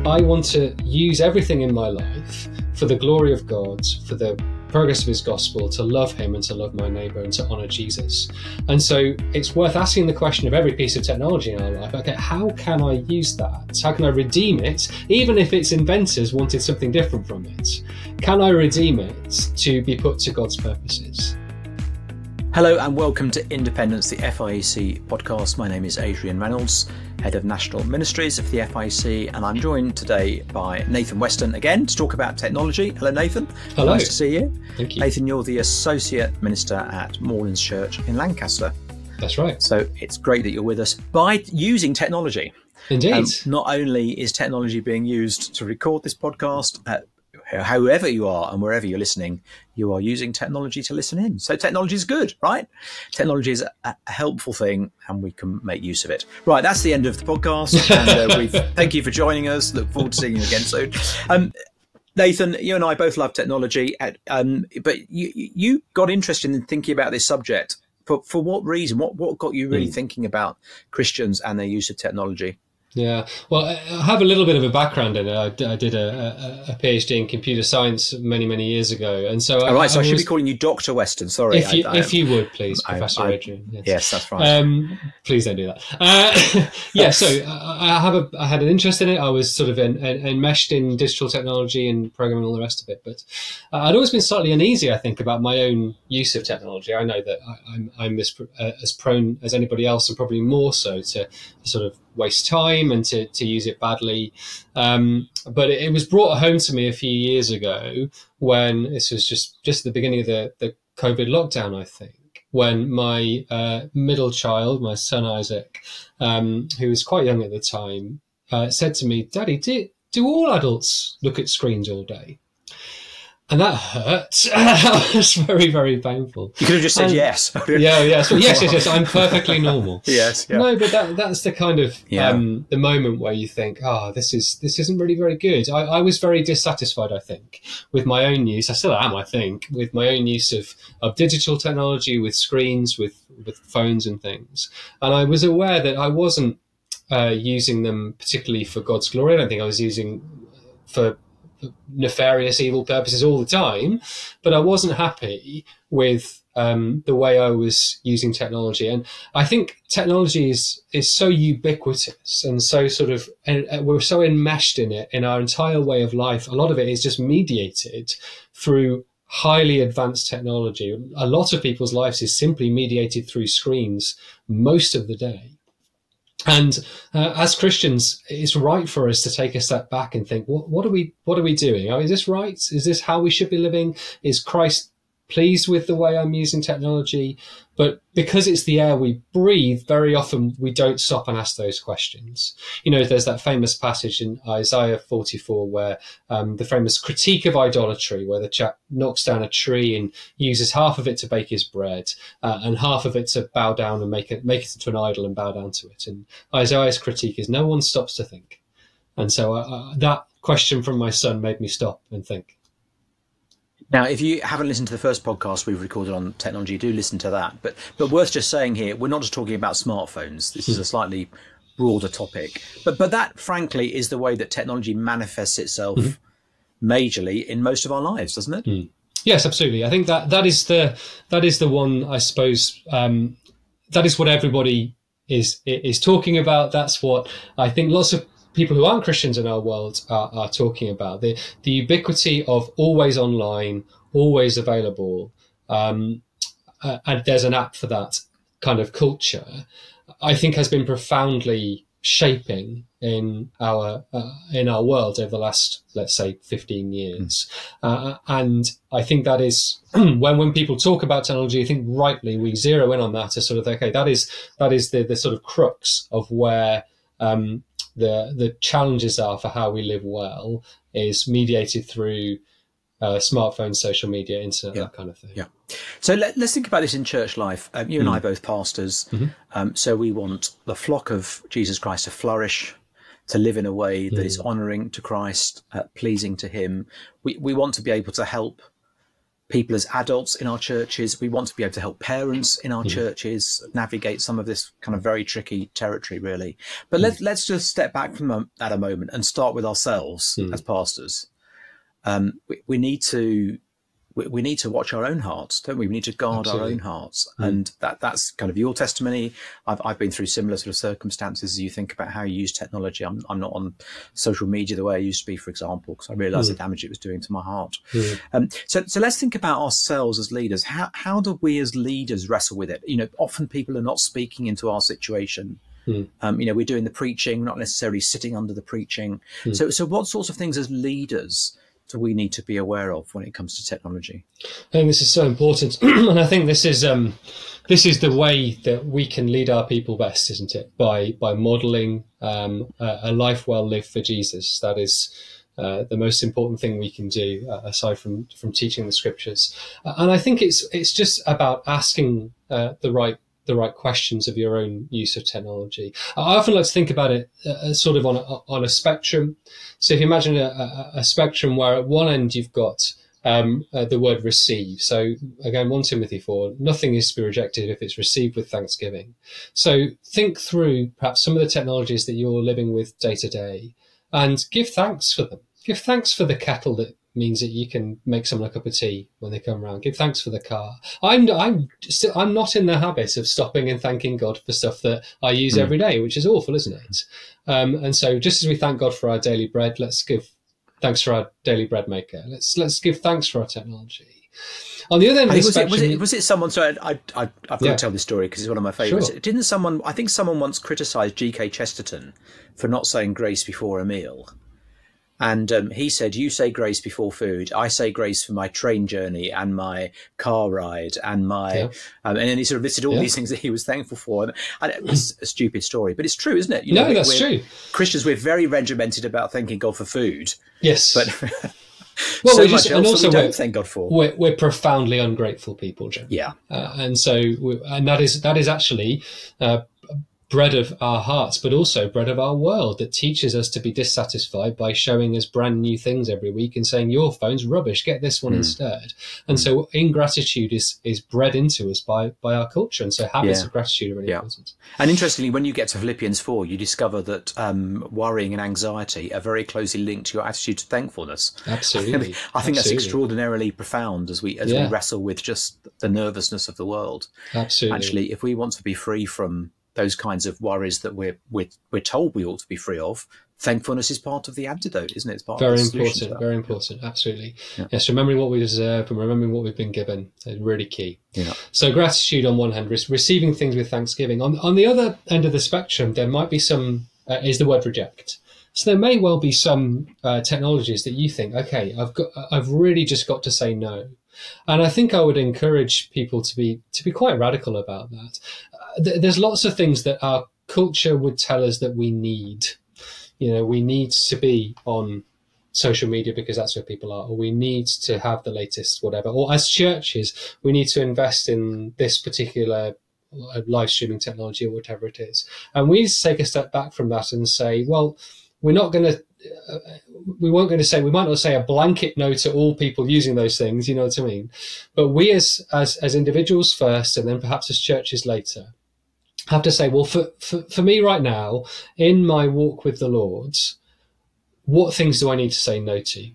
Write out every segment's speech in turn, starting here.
I want to use everything in my life for the glory of God, for the progress of his gospel, to love him and to love my neighbour and to honour Jesus. And so it's worth asking the question of every piece of technology in our life, okay, how can I use that? How can I redeem it? Even if its inventors wanted something different from it, can I redeem it to be put to God's purposes? Hello and welcome to Independence, the FIEC podcast. My name is Adrian Reynolds, Head of National Ministries of the FIEC, and I'm joined today by Nathan Weston again to talk about technology. Hello, Nathan. Hello. Nice to see you. Thank you. Nathan, you're the Associate Minister at Moorlands Church in Lancaster. That's right. So it's great that you're with us by using technology. Indeed. Not only is technology being used to record this podcast, however you are and wherever you're listening, you are using technology to listen in. So technology is good, right? Technology is a helpful thing and we can make use of it. Right, that's the end of the podcast. And thank you for joining us. Look forward to seeing you again soon. Nathan, you and I both love technology, but you got interested in thinking about this subject. For what reason? What got you really thinking about Christians and their use of technology? Yeah, well, I have a little bit of a background in it. I did a PhD in computer science many years ago, and so I should be calling you Dr. Weston. Sorry, if you would please, Professor Adrian. Yes, that's right. Please don't do that. Yeah, so I had an interest in it. I was sort of enmeshed in digital technology and programming and all the rest of it, but I'd always been slightly uneasy, I think, about my own use of technology. I know that I'm as prone as anybody else, and probably more so to sort of waste time and to use it badly. But it was brought home to me a few years ago when this was just at the beginning of the COVID lockdown, I think, when my middle child, my son Isaac, who was quite young at the time, said to me, "Daddy, do all adults look at screens all day?" And that hurt. That was very painful. You could have just said yes. Yes. I'm perfectly normal. Yes. Yeah. No, but that's the kind of the moment where you think, this isn't really very good. I was very dissatisfied, I think, with my own use. I still am, I think, with my own use of digital technology, with screens, with phones and things. And I was aware that I wasn't using them particularly for God's glory. I don't think I was using for nefarious, evil purposes all the time, but I wasn't happy with the way I was using technology. And I think technology is so ubiquitous and so we're so enmeshed in it in our entire way of life. A lot of it is just mediated through highly advanced technology. A lot of people's lives is simply mediated through screens most of the day. And as Christians, it's right for us to take a step back and think, what are we doing? Is this right? Is this how we should be living? Is Christ pleased with the way I'm using technology? But because it's the air we breathe, very often we don't stop and ask those questions. You know, there's that famous passage in Isaiah 44 where the famous critique of idolatry, where the chap knocks down a tree and uses half of it to bake his bread and half of it to bow down and make it into an idol and bow down to it. And Isaiah's critique is no one stops to think. And so that question from my son made me stop and think. Now, if you haven't listened to the first podcast we've recorded on technology, do listen to that. But worth just saying here, we're not just talking about smartphones. This is a slightly broader topic. But that, frankly, is the way that technology manifests itself majorly in most of our lives, doesn't it? Yes, absolutely. I think that is the one, I suppose, that is what everybody is talking about. That's what I think lots of people who aren't Christians in our world are talking about. The ubiquity of always online, always available, and there's an app for that kind of culture, I think has been profoundly shaping in our world over the last, let's say, 15 years. And I think that is when people talk about technology, I think rightly we zero in on that as sort of, okay, that is the sort of crux of where the challenges are for how we live well is mediated through smartphones, social media, internet, that kind of thing. Yeah. So let's think about this in church life. You and I are both pastors. So we want the flock of Jesus Christ to flourish, to live in a way that is honouring to Christ, pleasing to him. We want to be able to help people as adults in our churches. We want to be able to help parents in our churches navigate some of this kind of very tricky territory, really. But let's just step back from that a moment and start with ourselves as pastors. We need to watch our own hearts, don't we? We need to guard our own hearts. And that's kind of your testimony. I've been through similar sort of circumstances as you think about how you use technology. I'm not on social media the way I used to be, for example, because I realized the damage it was doing to my heart. So let's think about ourselves as leaders. How do we as leaders wrestle with it? Often people are not speaking into our situation. We're doing the preaching, not necessarily sitting under the preaching. So what sorts of things as leaders do we need to be aware of when it comes to technology? I think this is so important, and I think this is the way that we can lead our people best, isn't it? By modelling a life well lived for Jesus. That is the most important thing we can do, aside from teaching the scriptures. And I think it's just about asking the right questions of your own use of technology. I often like to think about it sort of on a spectrum. So if you imagine a spectrum where at one end you've got the word receive. So again, 1 Timothy 4, nothing is to be rejected if it's received with thanksgiving. So think through perhaps some of the technologies that you're living with day to day and give thanks for them. Give thanks for the kettle that means that you can make someone a cup of tea when they come around. Give thanks for the car. I'm not in the habit of stopping and thanking God for stuff that I use every day, which is awful, isn't it? And so just as we thank God for our daily bread, let's give thanks for our daily bread maker. Let's give thanks for our technology. On the other end of the spectrum, was it someone? Sorry, I've got to tell this story because it's one of my favourites. Sure. Didn't someone? I think someone once criticised G.K. Chesterton for not saying grace before a meal. And he said, you say grace before food. I say grace for my train journey and my car ride and my... and then he sort of listed all these things that he was thankful for. And it's a stupid story, but it's true, isn't it? That's true. Christians, we're very regimented about thanking God for food. Yes. But well, so much else we don't thank God for. We're profoundly ungrateful people, Jim. Yeah. And so, that is actually... bread of our hearts, but also bread of our world, that teaches us to be dissatisfied by showing us brand new things every week and saying, your phone's rubbish, get this one instead. And so ingratitude is bred into us by our culture. And so habits of gratitude are really important. And interestingly, when you get to Philippians 4, you discover that worrying and anxiety are very closely linked to your attitude to thankfulness. Absolutely. I think that's extraordinarily profound as we wrestle with just the nervousness of the world. Absolutely. Actually, if we want to be free from those kinds of worries that we're told we ought to be free of, thankfulness is part of the antidote, isn't it? It's part of the solution. Very important. Absolutely. Yes, remembering what we deserve and remembering what we've been given is really key. So gratitude on one hand, receiving things with thanksgiving. On the other end of the spectrum, there might be some is the word reject. So there may well be some technologies that you think, okay, I've really just got to say no. And I think I would encourage people to be quite radical about that. There's lots of things that our culture would tell us that we need. We need to be on social media because that's where people are, or we need to have the latest whatever. Or as churches, we need to invest in this particular live streaming technology or whatever it is. And we need to take a step back from that and say, well, we might not say a blanket no to all people using those things, you know what I mean? But we as individuals first, and then perhaps as churches later, have to say, well, for me right now, in my walk with the Lord, what things do I need to say no to?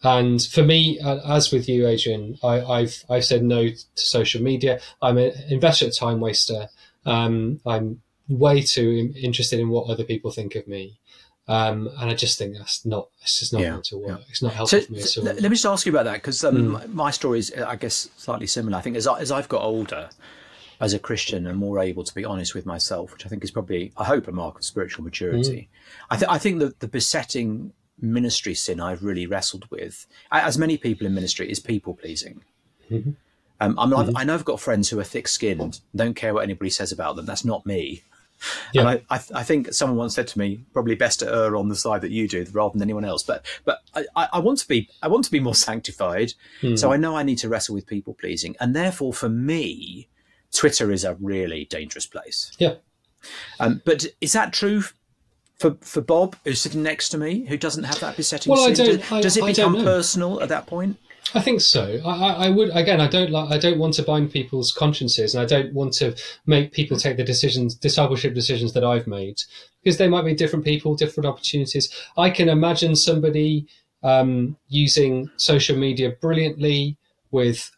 And for me, as with you, Adrian, I've said no to social media. I'm an inveterate time waster. I'm way too interested in what other people think of me. And I just think it's just not going to work. It's not helpful for me at all. Let me just ask you about that, because my story is, I guess, slightly similar. I think as I've got older as a Christian and more able to be honest with myself, which I think is probably, I hope, a mark of spiritual maturity. I think that the besetting ministry sin I've really wrestled with, as many people in ministry, is people pleasing. I know I've got friends who are thick-skinned, don't care what anybody says about them. That's not me. Yeah. And I think someone once said to me, probably best to err on the side that you do rather than anyone else. But I want to be more sanctified. So I know I need to wrestle with people pleasing, and therefore for me, Twitter is a really dangerous place. Yeah. But is that true for Bob, who's sitting next to me, who doesn't have that besetting sin? Does it become personal at that point? I think so. I would, again, I don't want to bind people's consciences, and I don't want to make people take the discipleship decisions that I've made, because they might be different people, different opportunities. I can imagine somebody using social media brilliantly with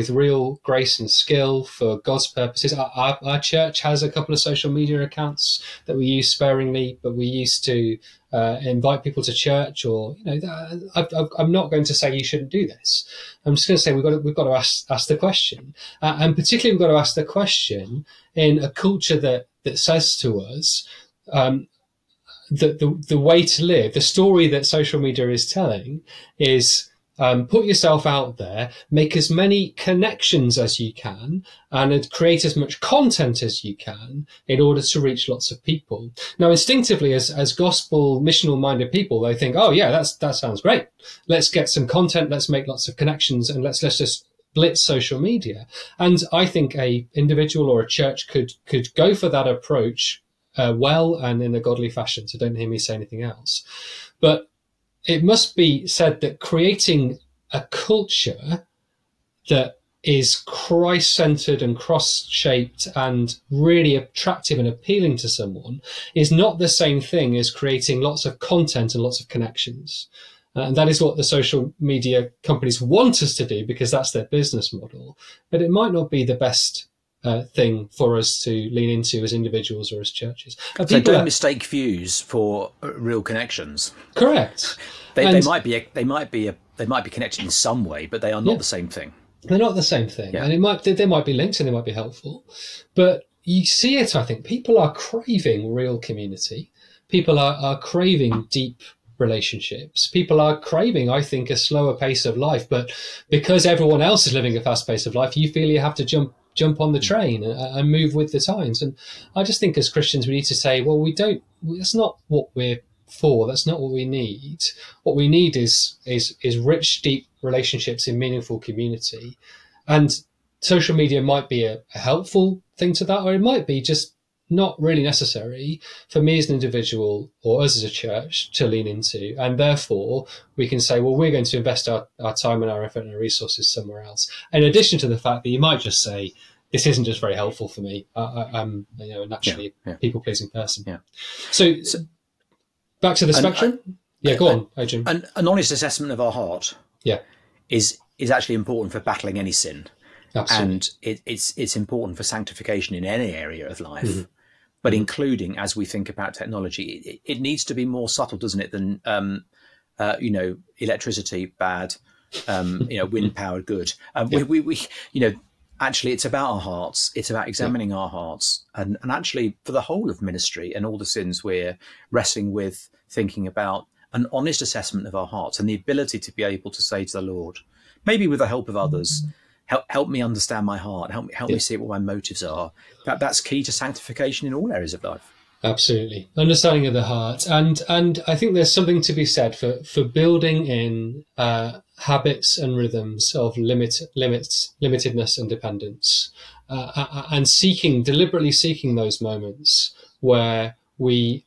real grace and skill for God's purposes. Our church has a couple of social media accounts that we use sparingly, but we used to invite people to church, or I'm not going to say you shouldn't do this. I'm just going to say we've got to ask the question, and particularly we've got to ask the question in a culture that says to us that the way to live, the story that social media is telling is put yourself out there, make as many connections as you can, and create as much content as you can in order to reach lots of people. Now, instinctively, as gospel missional minded people, they think, oh yeah, that sounds great. Let's get some content, let's make lots of connections, and let's just blitz social media. And I think a individual or a church could go for that approach well and in a godly fashion. So don't hear me say anything else. But it must be said that creating a culture that is Christ-centered and cross-shaped and really attractive and appealing to someone is not the same thing as creating lots of content and lots of connections. And that is what the social media companies want us to do, because that's their business model. But it might not be the best thing for us to lean into as individuals or as churches. So don't mistake views for real connections. Correct. They might be connected in some way, but they are not the same thing. They're not the same thing, and they might be linked and they might be helpful. But you see it, I think, people are craving real community. People are craving deep relationships. People are craving, I think, a slower pace of life. But because everyone else is living a fast pace of life, you feel you have to jump on the train and move with the times. And I just think as Christians, we need to say, well, that's not what we're for. That's not what we need. What we need is rich, deep relationships in meaningful community. And social media might be a helpful thing to that, or it might be just not really necessary for me as an individual or us as a church to lean into. And therefore we can say, well, we're going to invest our time and our effort and our resources somewhere else. In addition to the fact that you might just say, this isn't just very helpful for me. I'm naturally a people-pleasing person. Yeah. So back to the spectrum. Go on, Adrian. An honest assessment of our heart is actually important for battling any sin. Absolutely. And it's important for sanctification in any area of life, but including as we think about technology, it needs to be more subtle, doesn't it, than electricity bad, wind powered good. We actually it's about our hearts. It's about examining our hearts, and actually for the whole of ministry and all the sins we're wrestling with, thinking about an honest assessment of our hearts and the ability to be able to say to the Lord, maybe with the help of others, help me understand my heart. Help me see what my motives are. That's key to sanctification in all areas of life. Absolutely, understanding of the heart, and I think there's something to be said for building in habits and rhythms of limitedness and dependence, and deliberately seeking those moments where we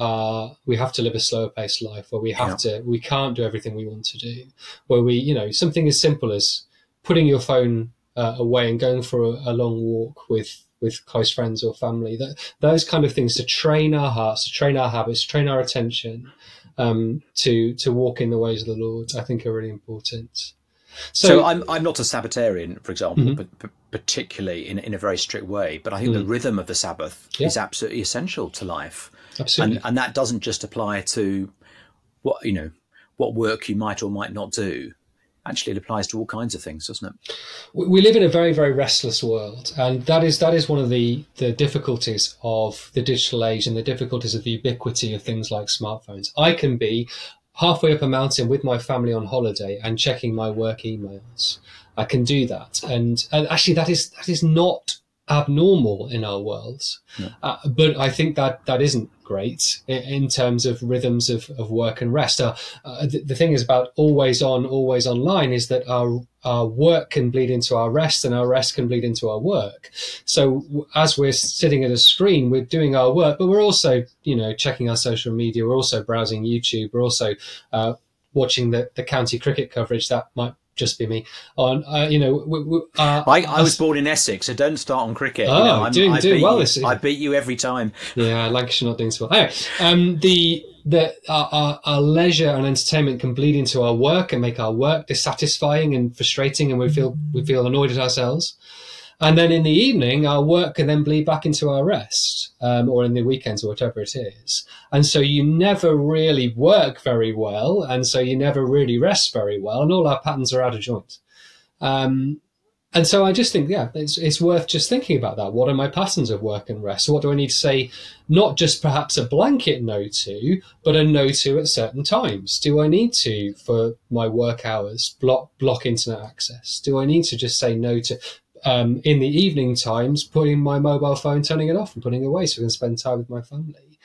have to live a slower paced life, where we can't do everything we want to do, where something as simple as putting your phone away and going for a long walk with close friends or family, those kind of things, to train our hearts, to train our habits, to train our attention, to walk in the ways of the Lord, I think are really important. So I'm not a Sabbatarian, for example, but particularly in a very strict way. But I think the rhythm of the Sabbath is absolutely essential to life. Absolutely. And that doesn't just apply to what work you might or might not do. Actually, it applies to all kinds of things, doesn't it? We live in a very, very restless world, and that is one of the difficulties of the digital age and the difficulties of the ubiquity of things like smartphones. I can be halfway up a mountain with my family on holiday and checking my work emails. I can do that, and actually that is not abnormal in our world, but I think that isn't great in terms of rhythms of work and rest. The thing is about always on, always online is that our work can bleed into our rest, and our rest can bleed into our work. So as we're sitting at a screen, we're doing our work, but we're also checking our social media, we're also browsing YouTube, we're also watching the county cricket coverage that might just be me. On I was born in Essex, so don't start on cricket. Oh, doing well. I beat you every time. Yeah, Lancashire not doing so well. Anyway, our leisure and entertainment can bleed into our work and make our work dissatisfying and frustrating, and we feel annoyed at ourselves. And then in the evening, our work can then bleed back into our rest, or in the weekends or whatever it is. And so you never really work very well, and so you never really rest very well, and all our patterns are out of joint. And so I just think, it's worth just thinking about that. What are my patterns of work and rest? So what do I need to say, not just perhaps a blanket no to, but a no to at certain times? Do I need to, for my work hours, block internet access? Do I need to just say no to... in the evening times, putting my mobile phone, turning it off and putting it away so I can spend time with my family.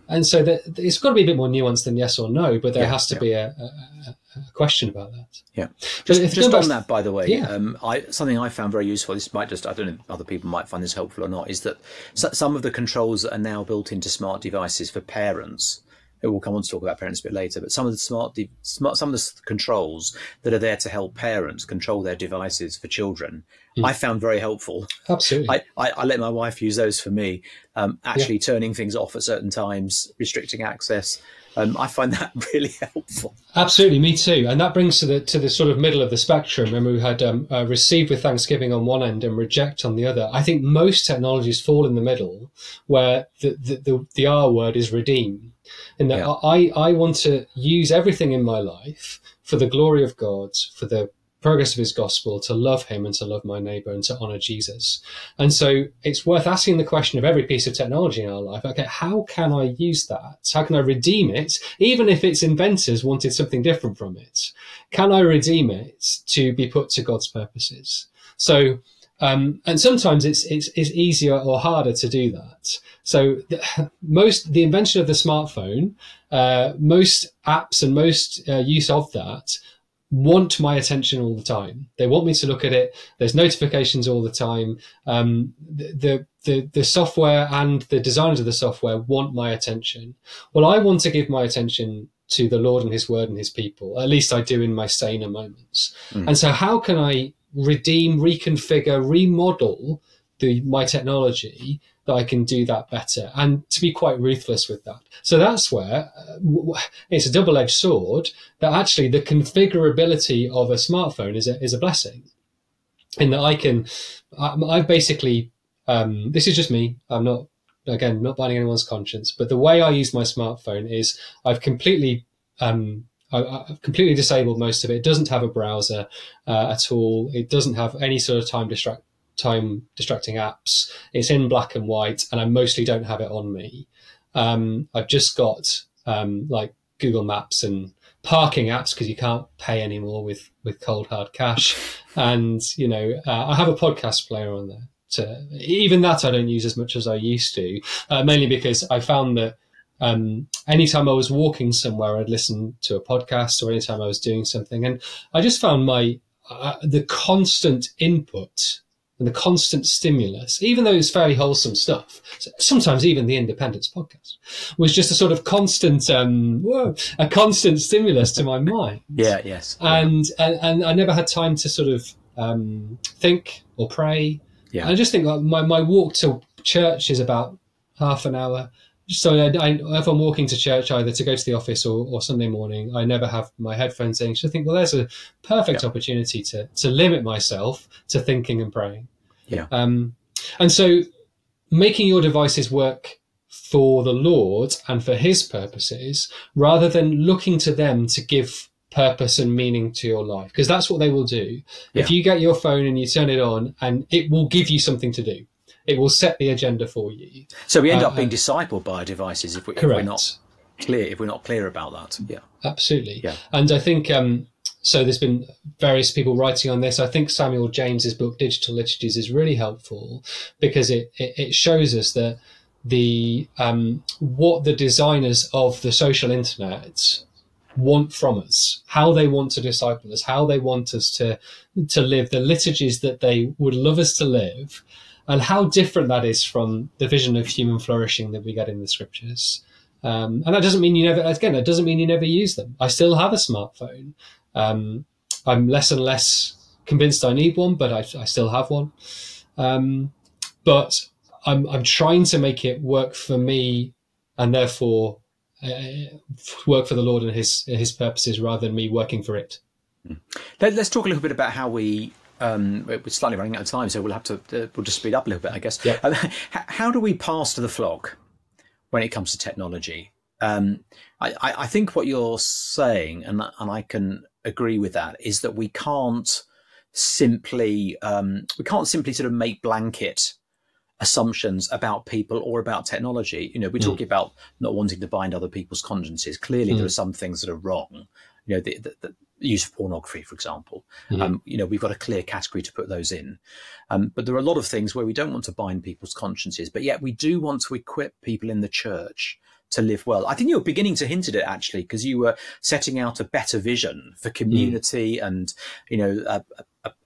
And so it's got to be a bit more nuanced than yes or no, but there has to be a question about that. Yeah. Just on that, by the way, something I found very useful, this might just, I don't know if other people might find this helpful or not, is that some of the controls that are now built into smart devices for parents, we'll come on to talk about parents a bit later, but some of the some of the controls that are there to help parents control their devices for children, I found very helpful. Absolutely. I let my wife use those for me, turning things off at certain times, restricting access. I find that really helpful. Absolutely, me too. And that brings to the sort of middle of the spectrum. Remember, we had receive with thanksgiving on one end and reject on the other. I think most technologies fall in the middle, where the R word is redeem. In that I want to use everything in my life for the glory of God, for the progress of his gospel, to love him and to love my neighbour and to honour Jesus. And so it's worth asking the question of every piece of technology in our life, okay, how can I use that? How can I redeem it? Even if its inventors wanted something different from it, can I redeem it to be put to God's purposes? So, and sometimes it's easier or harder to do that. So the invention of the smartphone, most apps and most use of that want my attention all the time. They want me to look at it. There's notifications all the time. The software and the designers of the software want my attention. Well, I want to give my attention to the Lord and his word and his people. At least I do in my saner moments. And so how can I redeem, reconfigure, remodel my technology that I can do that better, and to be quite ruthless with that. So that's where it's a double-edged sword, that actually the configurability of a smartphone is a blessing, in that I've basically, this is just me, I'm not binding anyone's conscience, but the way I use my smartphone is I've completely disabled most of it. It doesn't have a browser at all. It doesn't have any sort of time distracting apps. It's in black and white, and I mostly don't have it on me. I've just got like Google Maps and parking apps, because you can't pay anymore with cold hard cash. And I have a podcast player on there. Even that I don't use as much as I used to, mainly because I found that anytime I was walking somewhere, I'd listen to a podcast, or anytime I was doing something, and I just found the constant input and the constant stimulus, even though it's fairly wholesome stuff, sometimes even the Independence podcast, was just a sort of constant stimulus to my mind. And I never had time to sort of think or pray. And I just think my walk to church is about half an hour. So if I'm walking to church, either to go to the office or Sunday morning, I never have my headphones in. So I think, well, there's a perfect opportunity to limit myself to thinking and praying. And so making your devices work for the Lord and for his purposes, rather than looking to them to give purpose and meaning to your life, because that's what they will do. If you get your phone and you turn it on, and it will give you something to do. It will set the agenda for you. So we end up being discipled by our devices if we're not clear about that. Yeah, absolutely. And I think so. There's been various people writing on this. I think Samuel James's book Digital Liturgies is really helpful, because it shows us that what the designers of the social internet want from us, how they want to disciple us, how they want us to live, the liturgies that they would love us to live. And how different that is from the vision of human flourishing that we get in the scriptures. And that doesn't mean you never use them. I still have a smartphone. I'm less and less convinced I need one, but I still have one. But I'm trying to make it work for me, and therefore work for the Lord and his purposes, rather than me working for it. Let's talk a little bit about how we're slightly running out of time, so we'll have to we'll just speed up a little bit, I guess. Yep. How do we pass to the flock when it comes to technology? I think what you're saying, and I can agree with that, is that we can't simply sort of make blanket assumptions about people or about technology. We're talking about not wanting to bind other people's consciences. Clearly, there are some things that are wrong. The use of pornography, for example. We've got a clear category to put those in. But there are a lot of things where we don't want to bind people's consciences, but yet we do want to equip people in the church to live well. I think you were beginning to hint at it, actually, because you were setting out a better vision for community and,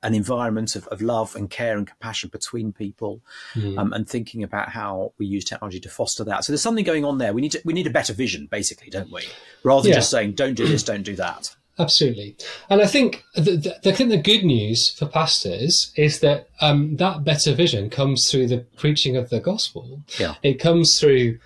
an environment of love and care and compassion between people, and thinking about how we use technology to foster that. So there's something going on there. We need a better vision, basically, don't we? Rather than just saying, don't do this, don't do that. Absolutely. And I think the good news for pastors is that that better vision comes through the preaching of the gospel. Yeah. It comes through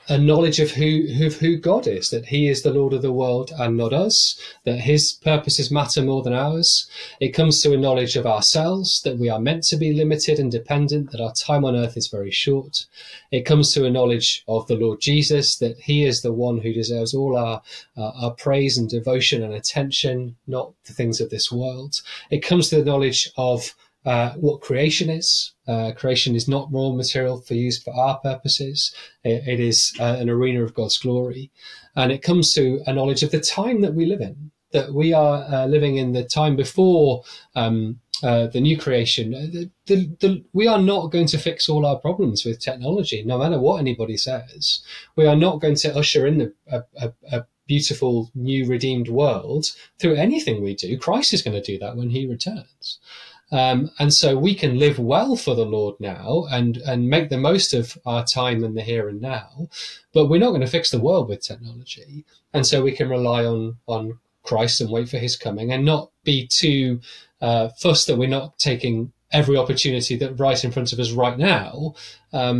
a knowledge of who God is, that he is the Lord of the world and not us, that his purposes matter more than ours. It comes to a knowledge of ourselves, that we are meant to be limited and dependent, that our time on earth is very short. It comes to a knowledge of the Lord Jesus, that he is the one who deserves all our praise and devotion and attention, not the things of this world. It comes to the knowledge of what creation is. Creation is not raw material for use for our purposes. It is an arena of God's glory. And it comes to a knowledge of the time that we live in, that we are living in the time before the new creation. We are not going to fix all our problems with technology, no matter what anybody says. We are not going to usher in a beautiful, new, redeemed world through anything we do. Christ is going to do that when he returns. And so we can live well for the Lord now and make the most of our time in the here and now, but we're not going to fix the world with technology. And so we can rely on Christ and wait for his coming, and not be too fussed that we're not taking every opportunity that right in front of us right now,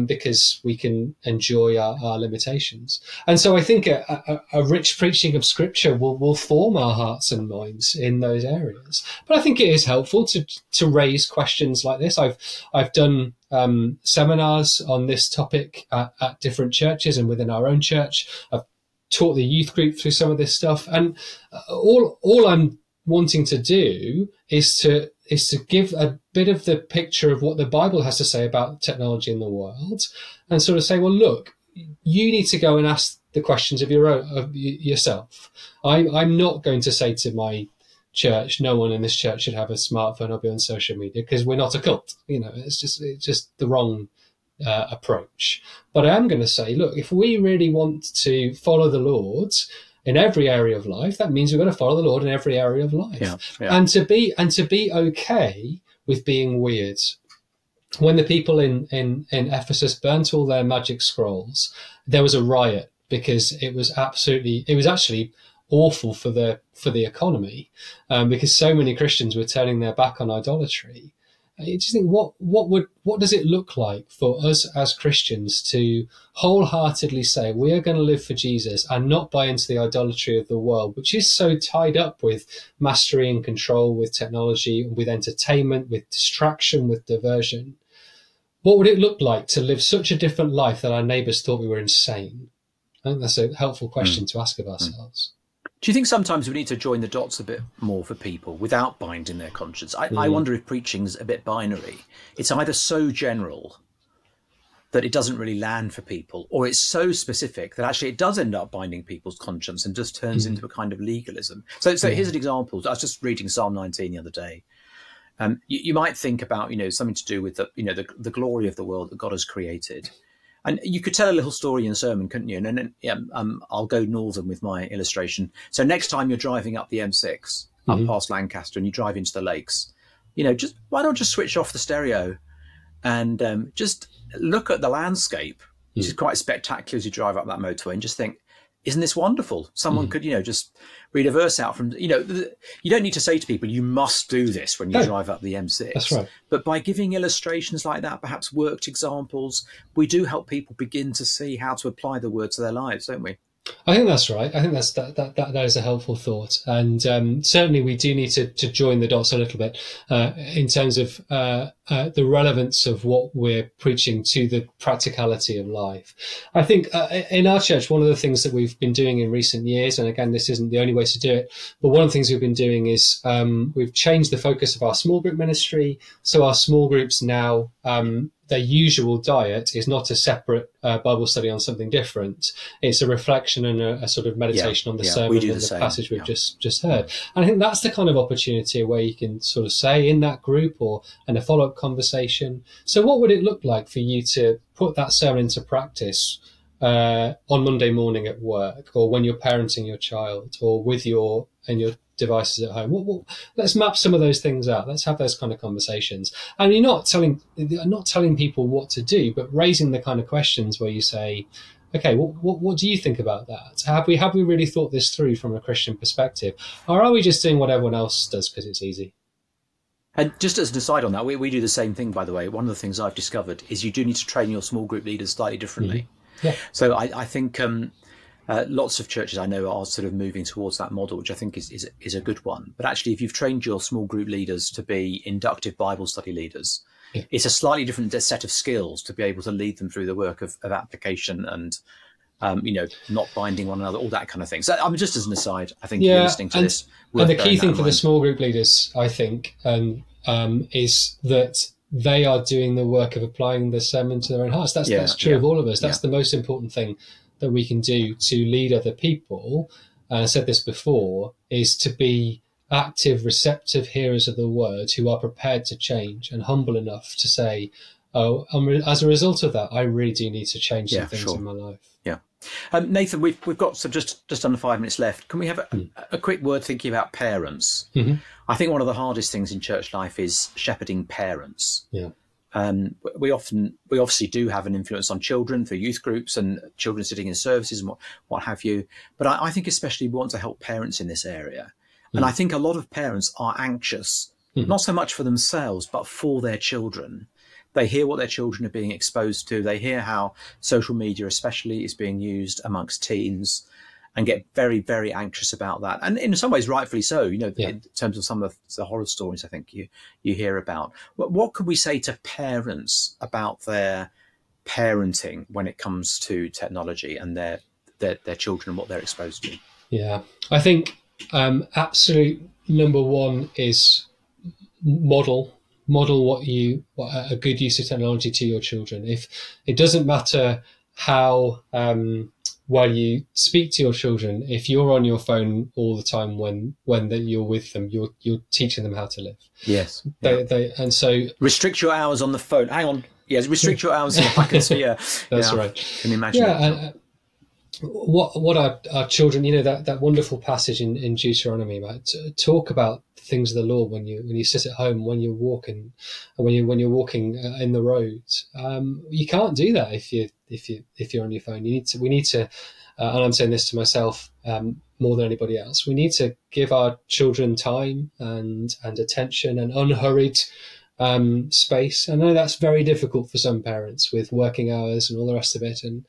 because we can enjoy our limitations. And so I think a rich preaching of Scripture will form our hearts and minds in those areas. But I think it is helpful to raise questions like this. I've done seminars on this topic at different churches and within our own church. I've taught the youth group through some of this stuff, and all I'm wanting to do is to give a bit of the picture of what the Bible has to say about technology in the world, and sort of say, well, look, you need to go and ask the questions of yourself. I'm not going to say to my church, no one in this church should have a smartphone or be on social media, because we're not a cult. It's just the wrong approach. But I am going to say, look, if we really want to follow the Lord in every area of life, that means we've got to follow the Lord in every area of life. Yeah. And to be okay with being weird. When the people in Ephesus burnt all their magic scrolls, there was a riot, because it was actually awful for the economy, because so many Christians were turning their back on idolatry. You just think, what does it look like for us as Christians to wholeheartedly say we are going to live for Jesus and not buy into the idolatry of the world, which is so tied up with mastery and control, with technology, with entertainment, with distraction, with diversion? What would it look like to live such a different life that our neighbours thought we were insane? I think that's a helpful question to ask of ourselves. Do you think sometimes we need to join the dots a bit more for people without binding their conscience? I wonder if preaching's a bit binary. It's either so general that it doesn't really land for people, or it's so specific that actually it does end up binding people's conscience and just turns into a kind of legalism. So here's an example. I was just reading Psalm 19 the other day. You might think about, something to do with the glory of the world that God has created. And you could tell a little story in a sermon, couldn't you? And then I'll go northern with my illustration. So next time you're driving up the M6, up past Lancaster, and you drive into the lakes, why not just switch off the stereo and just look at the landscape, which is quite spectacular as you drive up that motorway, and just think, isn't this wonderful? Someone could, just read a verse out from, you don't need to say to people, you must do this when you drive up the M6. That's right. But by giving illustrations like that, perhaps worked examples, we do help people begin to see how to apply the word to their lives, don't we? I think that's right. I think that is a helpful thought, and certainly we do need to join the dots a little bit in terms of the relevance of what we're preaching to the practicality of life. I think in our church, one of the things that we've been doing in recent years, and again, this isn't the only way to do it, but one of the things we've been doing is we've changed the focus of our small group ministry. So our small groups now, their usual diet is not a separate Bible study on something different. It's a reflection and a sort of meditation on the sermon and the passage we've just heard. And I think that's the kind of opportunity where you can sort of say in that group or in a follow-up conversation, so what would it look like for you to put that sermon into practice on Monday morning at work, or when you're parenting your child, or with your devices at home? Let's map some of those things out. Let's have those kind of conversations. And you're not telling people what to do, but raising the kind of questions where you say, okay, what do you think about that? Have we really thought this through from a Christian perspective, or are we just doing what everyone else does because it's easy? And just as an aside on that, we do the same thing, by the way. One of the things I've discovered is you do need to train your small group leaders slightly differently. Yeah. So I think lots of churches I know are sort of moving towards that model, which I think is a good one. But actually, if you've trained your small group leaders to be inductive Bible study leaders, it's a slightly different set of skills to be able to lead them through the work of application and, not binding one another, all that kind of thing. So I'm just as an aside, I think you're listening to this. And the key thing for the small group leaders, I think, is that they are doing the work of applying the sermon to their own hearts. That's true of all of us. That's the most important thing that we can do to lead other people. And I said this before, is to be active, receptive hearers of the word who are prepared to change and humble enough to say, as a result of that, I really do need to change some things in my life. Yeah. Nathan, we've got just under 5 minutes left. Can we have a quick word thinking about parents? Mm-hmm. I think one of the hardest things in church life is shepherding parents. Yeah. We obviously do have an influence on children through youth groups and children sitting in services and what have you. But I think especially we want to help parents in this area. And I think a lot of parents are anxious, not so much for themselves, but for their children. They hear what their children are being exposed to. They hear how social media especially is being used amongst teens and get very, very anxious about that. And in some ways, rightfully so, in terms of some of the horror stories I think you hear about. What could we say to parents about their parenting when it comes to technology and their children and what they're exposed to? Yeah, I think absolute number one is model what a good use of technology to your children. If it doesn't matter how well you speak to your children, if you're on your phone all the time when you're with them, you're teaching them how to live. Yes. And so restrict your hours on the phone. Hang on. Yes, restrict your hours. I can see. That's right. Can you imagine? Yeah. What our children, that wonderful passage in Deuteronomy about talk about the things of the Lord when you sit at home, when you're walking, when you're walking in the road. You can't do that if you're on your phone. We need to, and I'm saying this to myself more than anybody else. We need to give our children time and attention and unhurried space. I know that's very difficult for some parents with working hours and all the rest of it. And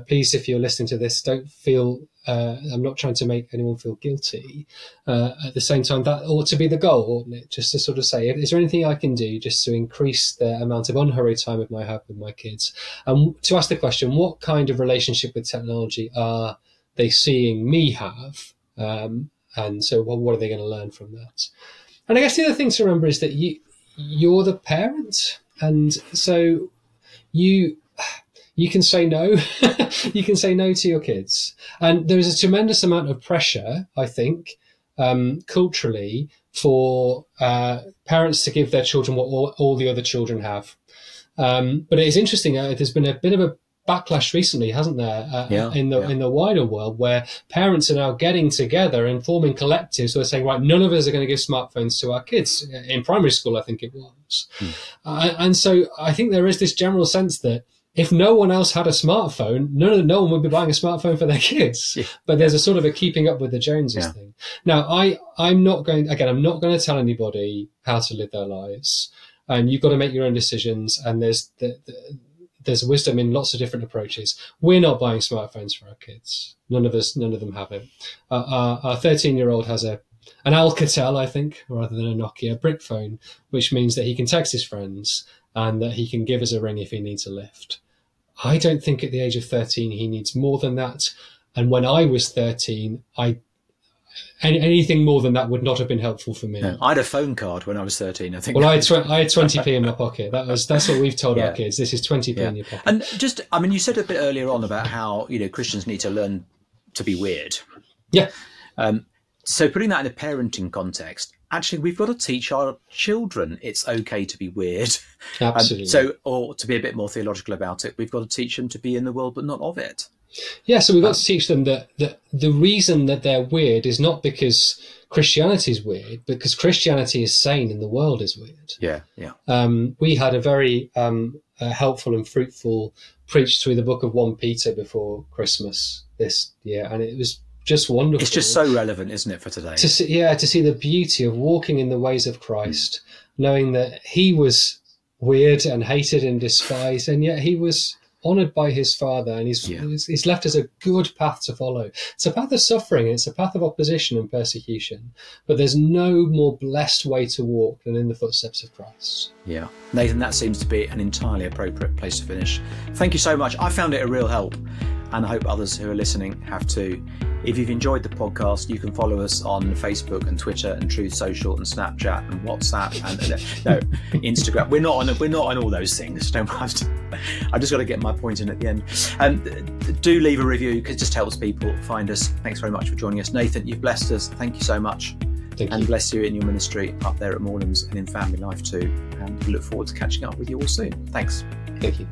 please, if you're listening to this, don't feel, I'm not trying to make anyone feel guilty. At the same time, that ought to be the goal, oughtn't it? Just to sort of say, is there anything I can do just to increase the amount of unhurried time I have with my kids? And to ask the question, what kind of relationship with technology are they seeing me have? And so what are they going to learn from that? And I guess the other thing to remember is that you're the parent, and so you can say no. You can say no to your kids, and there is a tremendous amount of pressure, I think, culturally, for parents to give their children what all the other children have. But it is interesting. There's been a bit of a backlash recently, hasn't there, in the wider world, where parents are now getting together and forming collectives who are saying, right, none of us are going to give smartphones to our kids. In primary school, I think it was. And so I think there is this general sense that if no one else had a smartphone, no one would be buying a smartphone for their kids. Yeah. But there's a sort of a keeping up with the Joneses thing. Now, I'm not going to tell anybody how to live their lives, and you've got to make your own decisions. And there's wisdom in lots of different approaches. We're not buying smartphones for our kids. None of them have it. Our 13-year-old has an Alcatel, I think, rather than a Nokia brick phone, which means that he can text his friends and that he can give us a ring if he needs a lift. I don't think at the age of 13 he needs more than that. And when I was 13, anything more than that would not have been helpful for me. No, I had a phone card when I was 13, I think. Well, I had 20p in my pocket. That's what we've told our kids. This is 20p in your pocket. And just, I mean, you said a bit earlier on about how, Christians need to learn to be weird. Yeah. So putting that in a parenting context, actually, we've got to teach our children it's okay to be weird. Absolutely. Or to be a bit more theological about it, we've got to teach them to be in the world but not of it. Yeah, so we've got to teach them that the reason that they're weird is not because Christianity is weird, but because Christianity is sane and the world is weird. Yeah. We had a very helpful and fruitful preach through the book of 1 Peter before Christmas this year, and it was just wonderful. It's just so relevant, isn't it, for today? To see the beauty of walking in the ways of Christ, knowing that he was weird and hated and despised, and yet he was honoured by his Father, and he's left us a good path to follow. It's a path of suffering, it's a path of opposition and persecution, but there's no more blessed way to walk than in the footsteps of Christ. Yeah. Nathan, that seems to be an entirely appropriate place to finish. Thank you so much. I found it a real help, and I hope others who are listening have too. If you've enjoyed the podcast, you can follow us on Facebook and Twitter and Truth Social and Snapchat and WhatsApp and Instagram. We're not on all those things. I've just got to get my point in at the end. Do leave a review because it just helps people find us. Thanks very much for joining us, Nathan. You've blessed us. Thank you so much. Thank you. And bless you in your ministry up there at Moorlands and in family life too. And we look forward to catching up with you all soon. Thanks. Thank you.